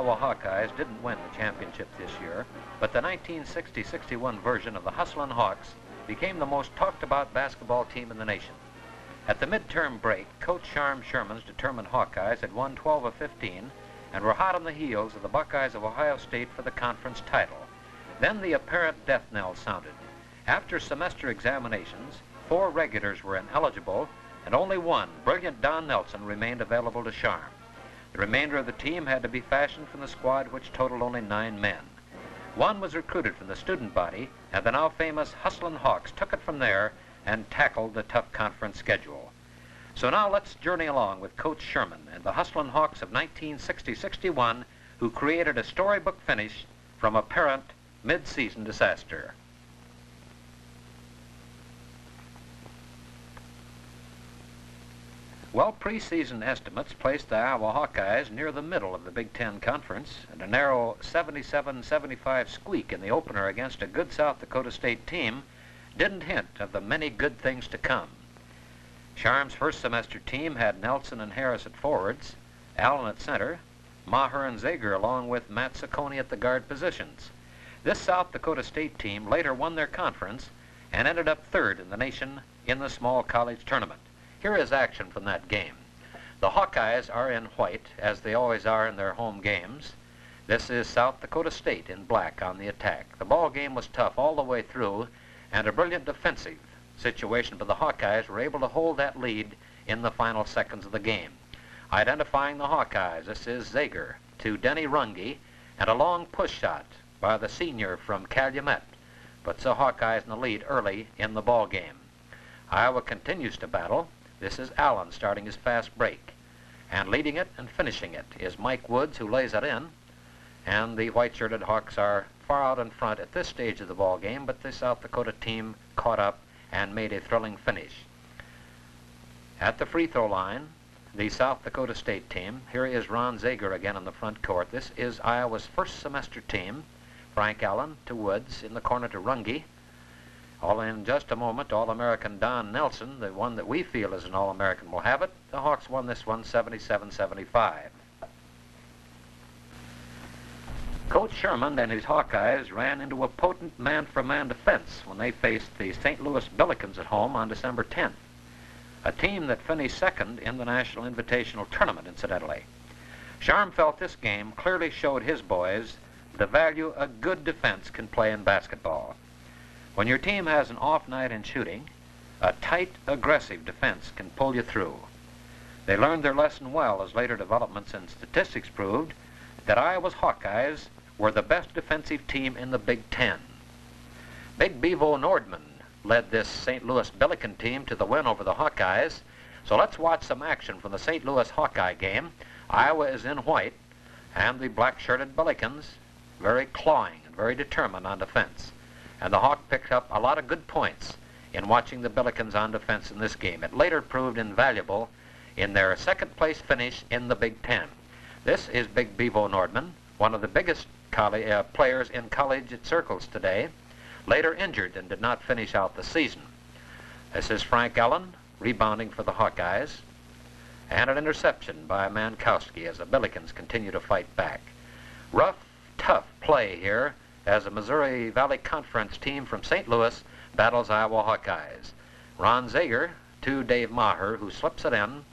Iowa Hawkeyes didn't win the championship this year, but the 1960-61 version of the Hustlin Hawks became the most talked about basketball team in the nation. At the midterm break, Coach Scheuerman's determined Hawkeyes had won 12 of 15 and were hot on the heels of the Buckeyes of Ohio State for the conference title. Then the apparent death knell sounded. After semester examinations, 4 regulars were ineligible, and only one, brilliant Don Nelson, remained available to Scheuerman. The remainder of the team had to be fashioned from the squad, which totaled only 9 men. One was recruited from the student body, and the now famous Hustlin Hawks took it from there and tackled the tough conference schedule. So now let's journey along with Coach Scheuerman and the Hustlin Hawks of 1960-61, who created a storybook finish from apparent mid-season disaster. Well, preseason estimates placed the Iowa Hawkeyes near the middle of the Big Ten Conference, and a narrow 77-75 squeak in the opener against a good South Dakota State team didn't hint of the many good things to come. Scheuerman's first semester team had Nelson and Harris at forwards, Allen at center, Maher and Zager along with Matt Ciccone at the guard positions. This South Dakota State team later won their conference and ended up 3rd in the nation in the small college tournament. Here is action from that game. The Hawkeyes are in white, as they always are in their home games. This is South Dakota State in black on the attack. The ball game was tough all the way through, and a brilliant defensive situation, but the Hawkeyes were able to hold that lead in the final seconds of the game. Identifying the Hawkeyes, this is Zager to Denny Runge, and a long push shot by the senior from Calumet puts the Hawkeyes in the lead early in the ball game. Iowa continues to battle. This is Allen starting his fast break, and leading it and finishing it is Mike Woods, who lays it in, and the white-shirted Hawks are far out in front at this stage of the ball game, but the South Dakota team caught up and made a thrilling finish. At the free throw line, the South Dakota State team, here is Ron Zager again in the front court. This is Iowa's first semester team. Frank Allen to Woods, in the corner to Runge. All in just a moment, All-American Don Nelson, the one that we feel is an All-American, will have it. The Hawks won this one 77-75. Coach Scheuerman and his Hawkeyes ran into a potent man-for-man defense when they faced the St. Louis Billikens at home on December 10th, a team that finished 2nd in the National Invitational Tournament, incidentally. Scheuerman felt this game clearly showed his boys the value a good defense can play in basketball. When your team has an off night in shooting, a tight, aggressive defense can pull you through. They learned their lesson well, as later developments and statistics proved that Iowa's Hawkeyes were the best defensive team in the Big Ten. Big Bevo Nordman led this St. Louis Billiken team to the win over the Hawkeyes. So let's watch some action from the St. Louis Hawkeye game. Iowa is in white, and the black-shirted Billikens very clawing and very determined on defense. And the Hawk picked up a lot of good points in watching the Billikens on defense in this game. It later proved invaluable in their second-place finish in the Big Ten. This is Big Bevo Nordman, one of the biggest players in collegiate circles today, later injured and did not finish out the season. This is Frank Allen rebounding for the Hawkeyes, and an interception by Mankowski as the Billikens continue to fight back. Rough, tough play here as a Missouri Valley Conference team from St. Louis battles Iowa Hawkeyes. Ron Zager to Dave Maher, who slips it in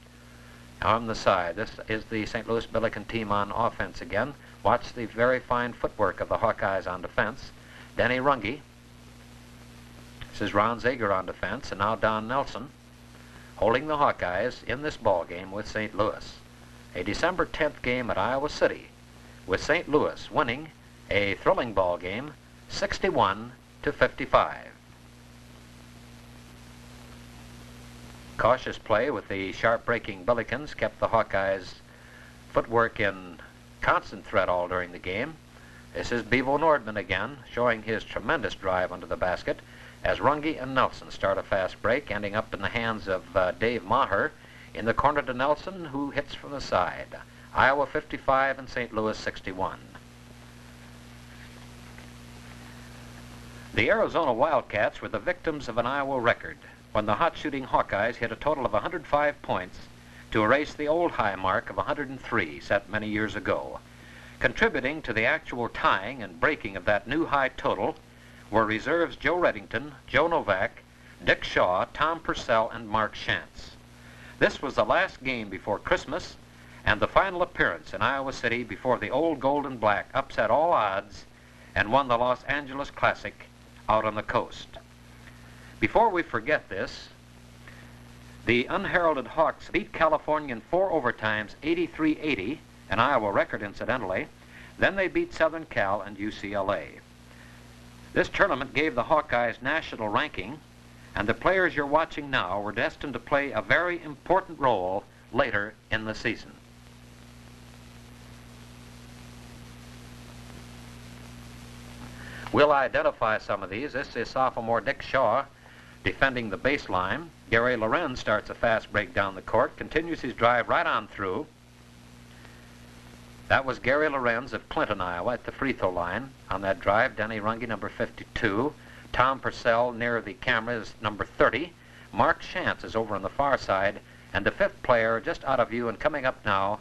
on the side. This is the St. Louis Billiken team on offense again. Watch the very fine footwork of the Hawkeyes on defense. Denny Runge. This is Ron Zager on defense, and now Don Nelson holding the Hawkeyes in this ball game with St. Louis. A December 10th game at Iowa City, with St. Louis winning a thrilling ball game 61-55. Cautious play with the sharp-breaking Billikens kept the Hawkeyes' footwork in constant threat all during the game. This is Bevo Nordman again, showing his tremendous drive under the basket as Runge and Nelson start a fast break, ending up in the hands of Dave Maher in the corner to Nelson, who hits from the side. Iowa 55 and St. Louis 61. The Arizona Wildcats were the victims of an Iowa record when the hot-shooting Hawkeyes hit a total of 105 points to erase the old high mark of 103 set many years ago. Contributing to the actual tying and breaking of that new high total were reserves Joe Reddington, Joe Novak, Dick Shaw, Tom Purcell, and Mark Shantz. This was the last game before Christmas and the final appearance in Iowa City before the old Gold and Black upset all odds and won the Los Angeles Classic out on the coast. Before we forget this, the unheralded Hawks beat California in 4 overtimes, 83-80, an Iowa record incidentally. Then they beat Southern Cal and UCLA. This tournament gave the Hawkeyes national ranking, and the players you're watching now were destined to play a very important role later in the season. We'll identify some of these. This is sophomore Dick Shaw defending the baseline. Gary Lorenz starts a fast break down the court, continues his drive right on through. That was Gary Lorenz of Clinton, Iowa, at the free throw line. On that drive, Denny Runge, number 52. Tom Purcell near the camera is number 30. Mark Shantz is over on the far side. And the 5th player, just out of view and coming up now,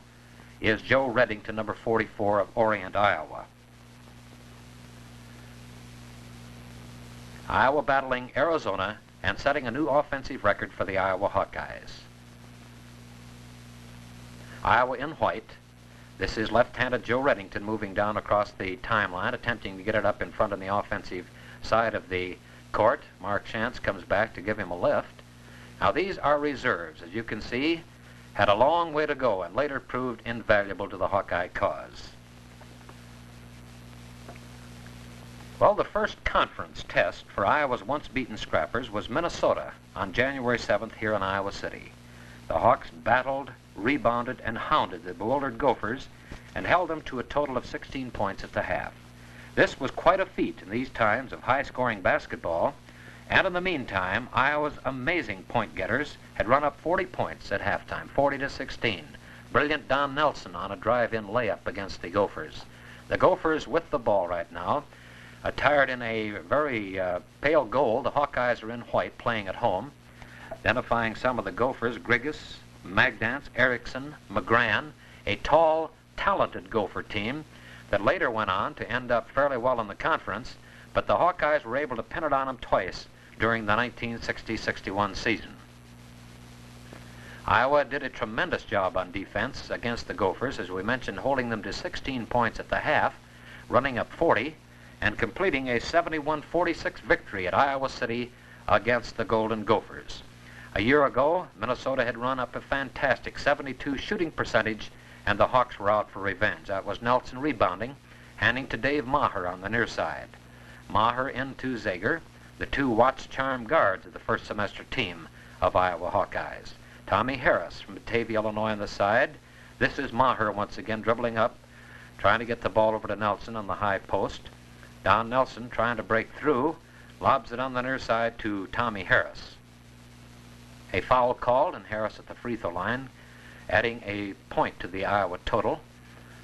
is Joe Reddington, number 44 of Orient, Iowa. Iowa battling Arizona and setting a new offensive record for the Iowa Hawkeyes. Iowa in white. This is left-handed Joe Reddington moving down across the timeline, attempting to get it up in front on the offensive side of the court. Mark Shantz comes back to give him a lift. Now these are reserves, as you can see, had a long way to go and later proved invaluable to the Hawkeye cause. Well, the first conference test for Iowa's once-beaten Scrappers was Minnesota on January 7th here in Iowa City. The Hawks battled, rebounded, and hounded the bewildered Gophers and held them to a total of 16 points at the half. This was quite a feat in these times of high-scoring basketball, and in the meantime, Iowa's amazing point-getters had run up 40 points at halftime, 40-16. Brilliant Don Nelson on a drive-in layup against the Gophers. The Gophers with the ball right now, attired in a very pale gold. The Hawkeyes are in white, playing at home. Identifying some of the Gophers: Grigas, Magdance, Erickson, McGran, a tall, talented Gopher team that later went on to end up fairly well in the conference, but the Hawkeyes were able to pin it on them twice during the 1960-61 season. Iowa did a tremendous job on defense against the Gophers, as we mentioned, holding them to 16 points at the half, running up 40, and completing a 71-46 victory at Iowa City against the Golden Gophers. A year ago, Minnesota had run up a fantastic 72 shooting percentage, and the Hawks were out for revenge. That was Nelson rebounding, handing to Dave Maher on the near side. Maher into Zager, the 2 watch-charm guards of the first semester team of Iowa Hawkeyes. Tommy Harris from Batavia, Illinois on the side. This is Maher once again dribbling up, trying to get the ball over to Nelson on the high post. Don Nelson trying to break through, lobs it on the near side to Tommy Harris. A foul called, and Harris at the free throw line, adding a point to the Iowa total.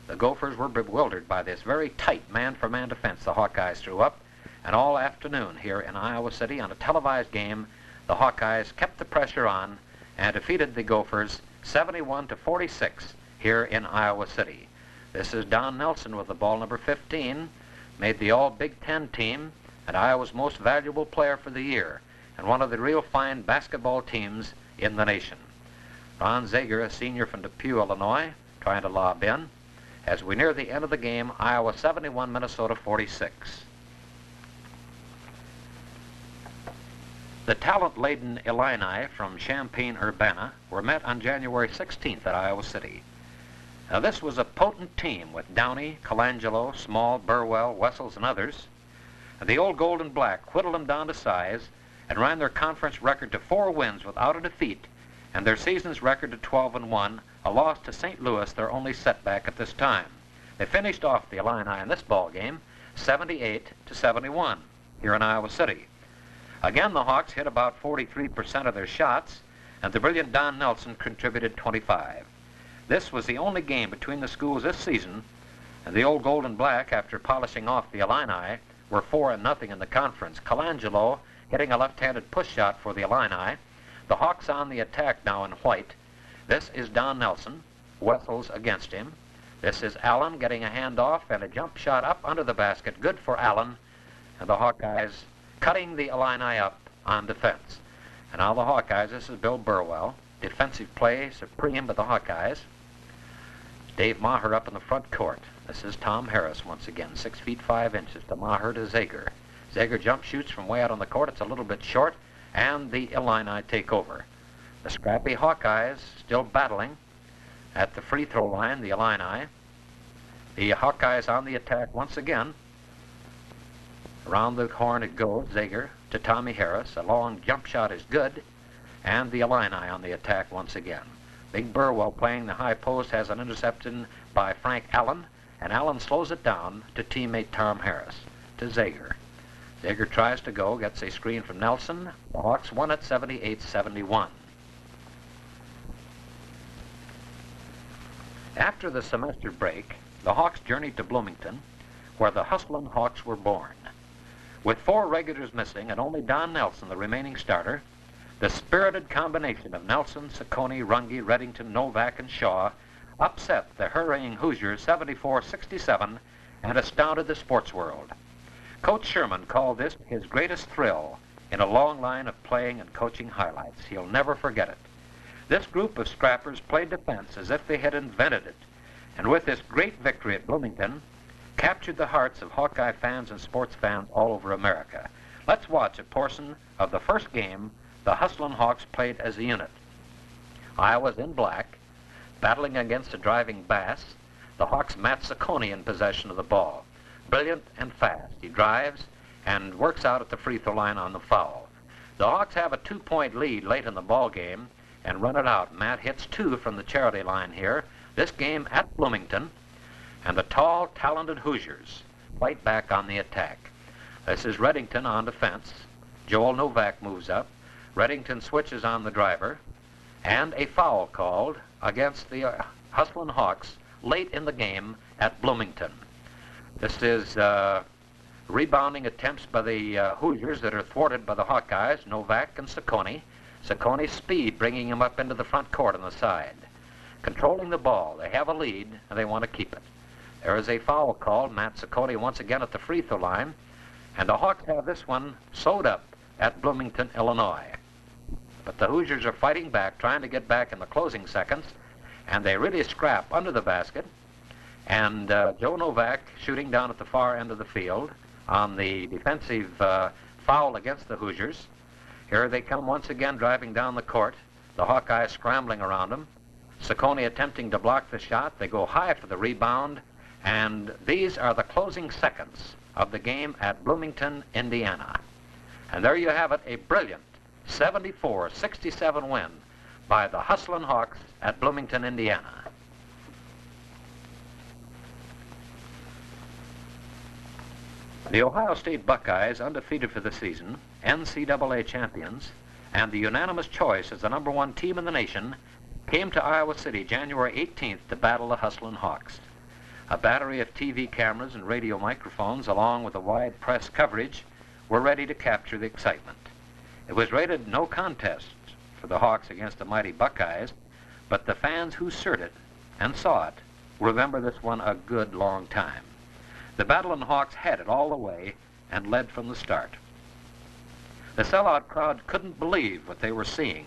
The Gophers were bewildered by this very tight man-for-man defense the Hawkeyes threw up, and all afternoon here in Iowa City on a televised game, the Hawkeyes kept the pressure on and defeated the Gophers 71-46 here in Iowa City. This is Don Nelson with the ball, number 15, made the All-Big Ten team and Iowa's most valuable player for the year, and one of the real fine basketball teams in the nation. Ron Zager, a senior from Depew, Illinois, trying to lob in. As we near the end of the game, Iowa 71, Minnesota 46. The talent-laden Illini from Champaign-Urbana were met on January 16th at Iowa City. Now, this was a potent team with Downey, Colangelo, Small, Burwell, Wessels, and others. And the old Gold and Black whittled them down to size and ran their conference record to 4 wins without a defeat, and their season's record to 12-1, a loss to St. Louis, their only setback at this time. They finished off the Illini in this ball game 78-71 here in Iowa City. Again, the Hawks hit about 43% of their shots, and the brilliant Don Nelson contributed 25. This was the only game between the schools this season, and the old Gold and Black, after polishing off the Illini, were 4-0 in the conference. Colangelo hitting a left-handed push shot for the Illini. The Hawks on the attack now in white. This is Don Nelson. Wessels against him. This is Allen getting a handoff and a jump shot up under the basket. Good for Allen. And the Hawkeyes cutting the Illini up on defense. And now the Hawkeyes, this is Bill Burwell. Defensive play supreme by the Hawkeyes. Dave Maher up in the front court. This is Tom Harris once again, 6 feet 5 inches to Maher to Zager. Zager jump shoots from way out on the court. It's a little bit short, and the Illini take over. The scrappy Hawkeyes still battling at the free throw line, the Illini. The Hawkeyes on the attack once again. Around the horn it goes, Zager to Tommy Harris. A long jump shot is good, and the Illini on the attack once again. Big Burwell playing the high post has an interception by Frank Allen, and Allen slows it down to teammate Tom Harris, to Zager. Zager tries to go, gets a screen from Nelson. The Hawks won it 78-71. After the semester break, the Hawks journeyed to Bloomington, where the Hustlin Hawks were born. With 4 regulars missing and only Don Nelson, the remaining starter, the spirited combination of Nelson, Ciccone, Runge, Reddington, Novak, and Shaw upset the hurrying Hoosiers 74-67 and astounded the sports world. Coach Scheuerman called this his greatest thrill in a long line of playing and coaching highlights. He'll never forget it. This group of scrappers played defense as if they had invented it, and with this great victory at Bloomington, captured the hearts of Hawkeye fans and sports fans all over America. Let's watch a portion of the first game the Hustlin Hawks played as a unit. Iowa's in black, battling against a driving Bass. The Hawks' Matt Ciccone in possession of the ball. Brilliant and fast. He drives and works out at the free throw line on the foul. The Hawks have a 2-point lead late in the ball game and run it out. Matt hits 2 from the charity line here. This game at Bloomington, and the tall, talented Hoosiers fight back on the attack. This is Reddington on defense. Joel Novak moves up. Reddington switches on the driver, and a foul called against the Hustlin Hawks late in the game at Bloomington. This is rebounding attempts by the Hoosiers that are thwarted by the Hawkeyes, Novak and Ciccone. Ciccone's speed bringing him up into the front court on the side. Controlling the ball. They have a lead, and they want to keep it. There is a foul called. Matt Ciccone once again at the free throw line, and the Hawks have this one sewed up at Bloomington, Illinois. But the Hoosiers are fighting back, trying to get back in the closing seconds, and they really scrap under the basket. And Joe Novak shooting down at the far end of the field on the defensive foul against the Hoosiers. Here they come once again driving down the court. The Hawkeyes scrambling around them. Ciccone attempting to block the shot. They go high for the rebound. And these are the closing seconds of the game at Bloomington, Indiana. And there you have it, a brilliant 74-67 win by the Hustlin Hawks at Bloomington, Indiana. The Ohio State Buckeyes, undefeated for the season, NCAA champions, and the unanimous choice as the #1 team in the nation, came to Iowa City January 18th to battle the Hustlin Hawks. A battery of TV cameras and radio microphones, along with a wide press coverage, were ready to capture the excitement. It was rated no contest for the Hawks against the mighty Buckeyes, but the fans who heard it and saw it remember this one a good long time. The Battlin' Hawks had it all the way and led from the start. The sellout crowd couldn't believe what they were seeing,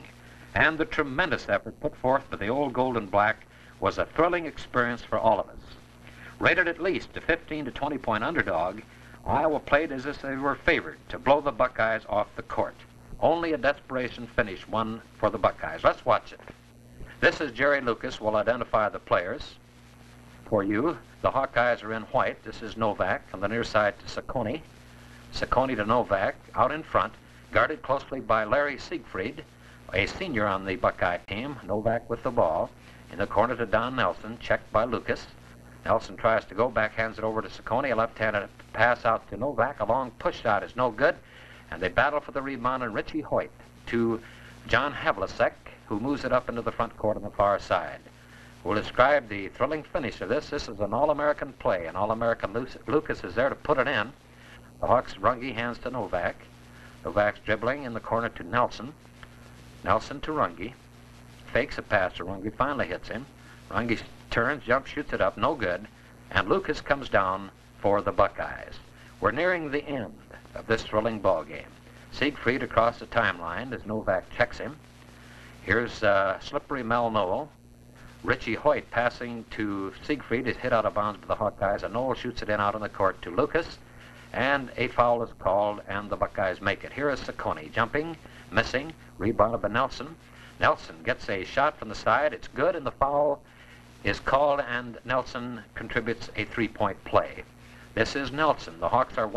and the tremendous effort put forth by the old gold and black was a thrilling experience for all of us. Rated at least a 15 to 20 point underdog, Iowa played as if they were favored to blow the Buckeyes off the court. Only a desperation finish won for the Buckeyes. Let's watch it. This is Jerry Lucas will identify the players for you. The Hawkeyes are in white. This is Novak on the near side to Ciccone. Ciccone to Novak out in front, guarded closely by Larry Siegfried, a senior on the Buckeye team. Novak with the ball. In the corner to Don Nelson, checked by Lucas. Nelson tries to go, backhands it over to Ciccone. A left-handed pass out to Novak. A long push shot is no good. And they battle for the rebound, and Richie Hoyt to John Havlicek, who moves it up into the front court on the far side. We'll describe the thrilling finish of this. This is an All-American play. An All-American Lucas is there to put it in. The Hawks, Runge hands to Novak. Novak's dribbling in the corner to Nelson. Nelson to Runge. Fakes a pass to Runge, finally hits him. Runge turns, jumps, shoots it up, no good, and Lucas comes down for the Buckeyes. We're nearing the end of this thrilling ball game. Siegfried across the timeline as Novak checks him. Here's slippery Mel Noel. Richie Hoyt passing to Siegfried is hit out of bounds by the Hawkeyes, and Noel shoots it in out on the court to Lucas, and a foul is called, and the Buckeyes make it. Here is Ciccone jumping, missing, rebounded by Nelson. Nelson gets a shot from the side. It's good, and the foul is called, and Nelson contributes a three-point play. This is Nelson. The Hawks are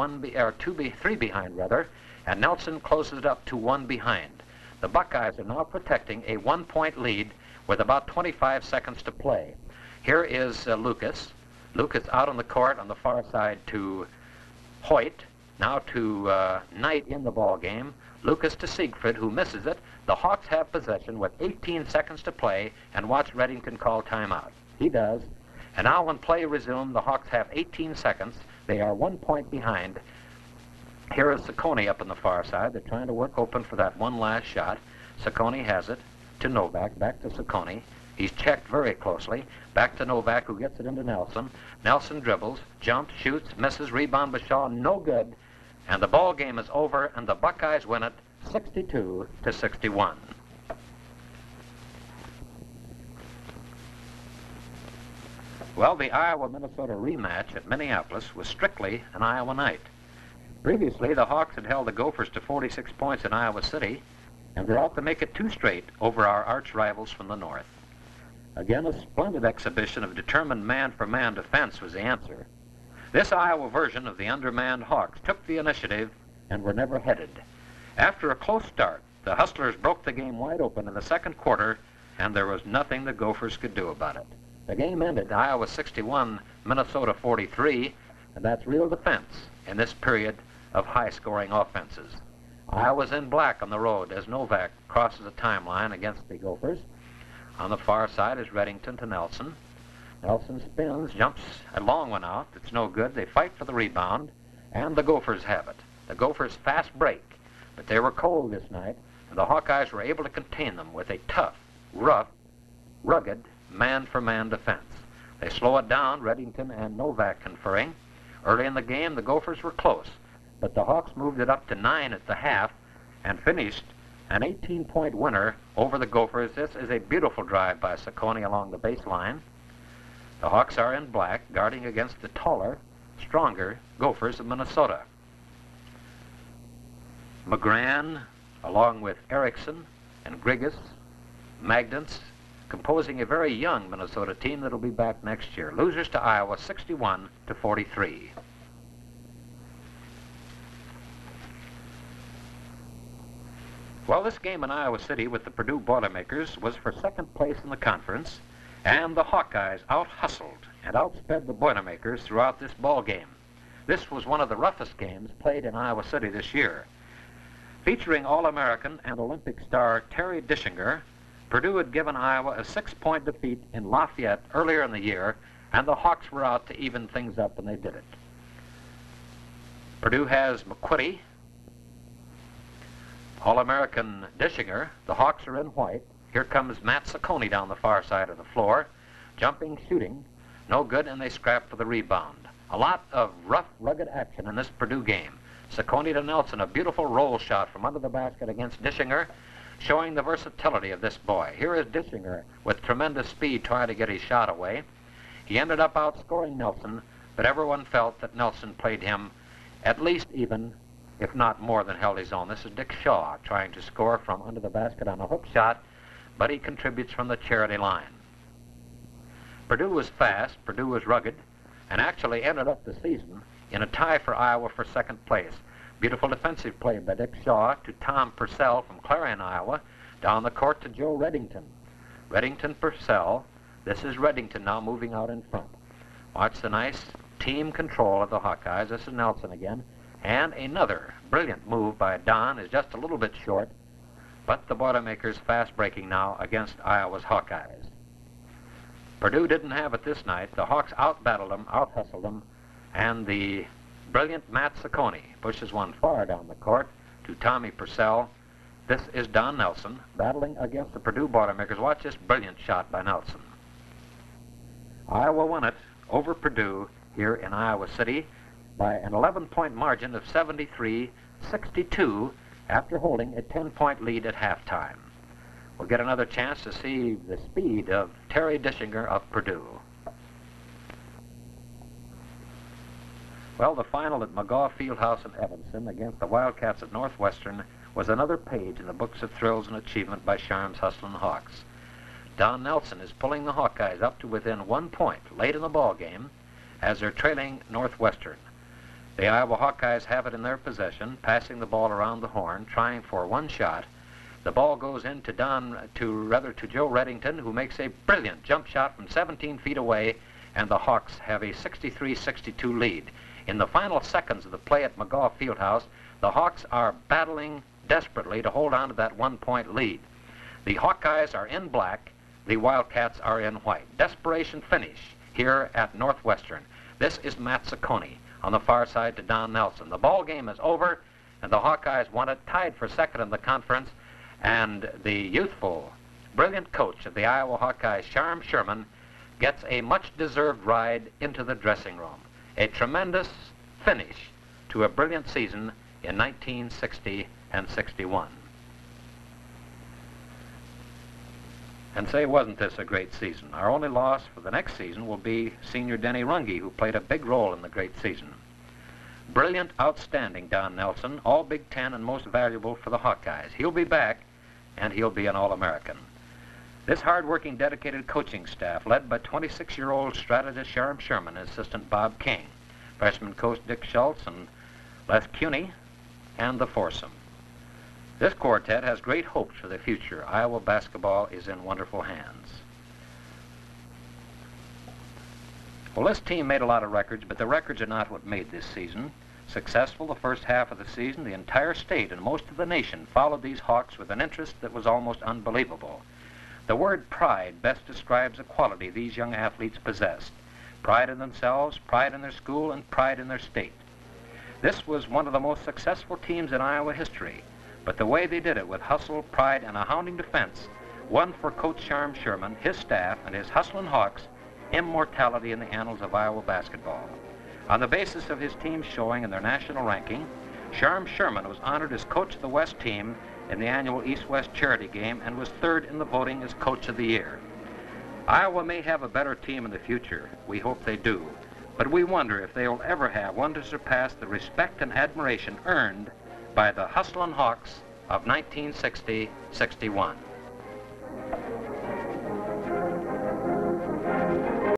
three behind, rather, and Nelson closes it up to one behind. The Buckeyes are now protecting a one-point lead with about 25 seconds to play. Here is Lucas. Lucas out on the court on the far side to Hoyt. Now to Knight in the ball game. Lucas to Siegfried, who misses it. The Hawks have possession with 18 seconds to play, and watch Reddington call timeout. He does. And now when play resumes, the Hawks have 18 seconds. They are 1 point behind. Here is Ciccone up on the far side. They're trying to work open for that one last shot. Ciccone has it to Novak, back to Ciccone. He's checked very closely. Back to Novak, who gets it into Nelson. Nelson dribbles, jumps, shoots, misses, rebound by Shaw, no good. And the ball game is over, and the Buckeyes win it 62-61. Well, the Iowa-Minnesota rematch at Minneapolis was strictly an Iowa night. Previously, the Hawks had held the Gophers to 46 points in Iowa City, and they're out to make it two straight over our arch rivals from the north. Again, a splendid exhibition of determined man-for-man defense was the answer. This Iowa version of the undermanned Hawks took the initiative and were never headed. After a close start, the Hustlers broke the game wide open in the second quarter, and there was nothing the Gophers could do about it. The game ended Iowa 61, Minnesota 43, and that's real defense in this period of high-scoring offenses. Iowa's in black on the road as Novak crosses the timeline against the Gophers. On the far side is Reddington to Nelson. Nelson spins, jumps a long one out. It's no good. They fight for the rebound, and the Gophers have it. The Gophers fast break, but they were cold this night, and the Hawkeyes were able to contain them with a tough, rough, rugged, man-for-man defense. They slow it down, Reddington and Novak conferring. Early in the game, the Gophers were close, but the Hawks moved it up to 9 at the half and finished an 18-point winner over the Gophers. This is a beautiful drive by Ciccone along the baseline. The Hawks are in black, guarding against the taller, stronger Gophers of Minnesota. McGran, along with Erickson and Grigas, Magnus, composing a very young Minnesota team that'll be back next year. Losers to Iowa, 61-43. Well, this game in Iowa City with the Purdue Boilermakers was for second place in the conference, and the Hawkeyes out-hustled and outsped the Boilermakers throughout this ball game. This was one of the roughest games played in Iowa City this year. Featuring All-American and Olympic star Terry Dischinger, Purdue had given Iowa a 6-point defeat in Lafayette earlier in the year, and the Hawks were out to even things up, and they did it. Purdue has McQuitty, All-American Dischinger. The Hawks are in white. Here comes Matt Ciccone down the far side of the floor. Jumping, shooting, no good, and they scrap for the rebound. A lot of rough, rugged action in this Purdue game. Ciccone to Nelson, a beautiful roll shot from under the basket against Dischinger, showing the versatility of this boy. Here is Dischinger with tremendous speed trying to get his shot away. He ended up outscoring Nelson, but everyone felt that Nelson played him at least even, if not more than held his own. This is Dick Shaw trying to score from under the basket on a hook shot, but he contributes from the charity line. Purdue was fast, Purdue was rugged, and actually ended up the season in a tie for Iowa for second place. Beautiful defensive play by Dick Shaw to Tom Purcell from Clarion, Iowa, down the court to Joe Reddington. Reddington, Purcell. This is Reddington now moving out in front. Watch the nice team control of the Hawkeyes. This is Nelson again. And another brilliant move by Don is just a little bit short, but the Boilermakers fast breaking now against Iowa's Hawkeyes. Purdue didn't have it this night. The Hawks out-battled them, out-hustled them, and the brilliant Matt Ciccone pushes one far down the court to Tommy Purcell. This is Don Nelson battling against the Purdue Boilermakers. Watch this brilliant shot by Nelson. Iowa won it over Purdue here in Iowa City by an 11-point margin of 73-62 after holding a 10-point lead at halftime. We'll get another chance to see the speed of Terry Dischinger of Purdue. Well, the final at McGaw Fieldhouse in Evanston against the Wildcats at Northwestern was another page in the books of thrills and achievement by Sharm's Hustlin' Hawks. Don Nelson is pulling the Hawkeyes up to within 1 point late in the ball game as they're trailing Northwestern. The Iowa Hawkeyes have it in their possession, passing the ball around the horn, trying for one shot. The ball goes in to Joe Reddington, who makes a brilliant jump shot from 17 feet away, and the Hawks have a 63-62 lead. In the final seconds of the play at McGaw Fieldhouse, the Hawks are battling desperately to hold on to that 1-point lead. The Hawkeyes are in black, the Wildcats are in white. Desperation finish here at Northwestern. This is Matt Ciccone on the far side to Don Nelson. The ball game is over, and the Hawkeyes won it, tied for second in the conference, and the youthful, brilliant coach of the Iowa Hawkeyes, Scheuerman, gets a much-deserved ride into the dressing room. A tremendous finish to a brilliant season in 1960 and 61. And say, wasn't this a great season? Our only loss for the next season will be senior Denny Runge, who played a big role in the great season. Brilliant, outstanding Don Nelson, all Big Ten and most valuable for the Hawkeyes. He'll be back, and he'll be an All-American. This hard-working, dedicated coaching staff, led by 26-year-old strategist Sharon Sherman and assistant Bob King, freshman coach Dick Schultz and Les Cuney, and the foursome. This quartet has great hopes for the future. Iowa basketball is in wonderful hands. Well, this team made a lot of records, but the records are not what made this season successful. The first half of the season, the entire state and most of the nation followed these Hawks with an interest that was almost unbelievable. The word pride best describes the quality these young athletes possessed. Pride in themselves, pride in their school, and pride in their state. This was one of the most successful teams in Iowa history, but the way they did it with hustle, pride, and a hounding defense won for Coach Sherman, his staff, and his Hustlin' Hawks immortality in the annals of Iowa basketball. On the basis of his team's showing in their national ranking, Sherman was honored as Coach of the West team in the annual East-West charity game and was third in the voting as Coach of the Year. Iowa may have a better team in the future. We hope they do. But we wonder if they will ever have one to surpass the respect and admiration earned by the Hustlin' Hawks of 1960-61.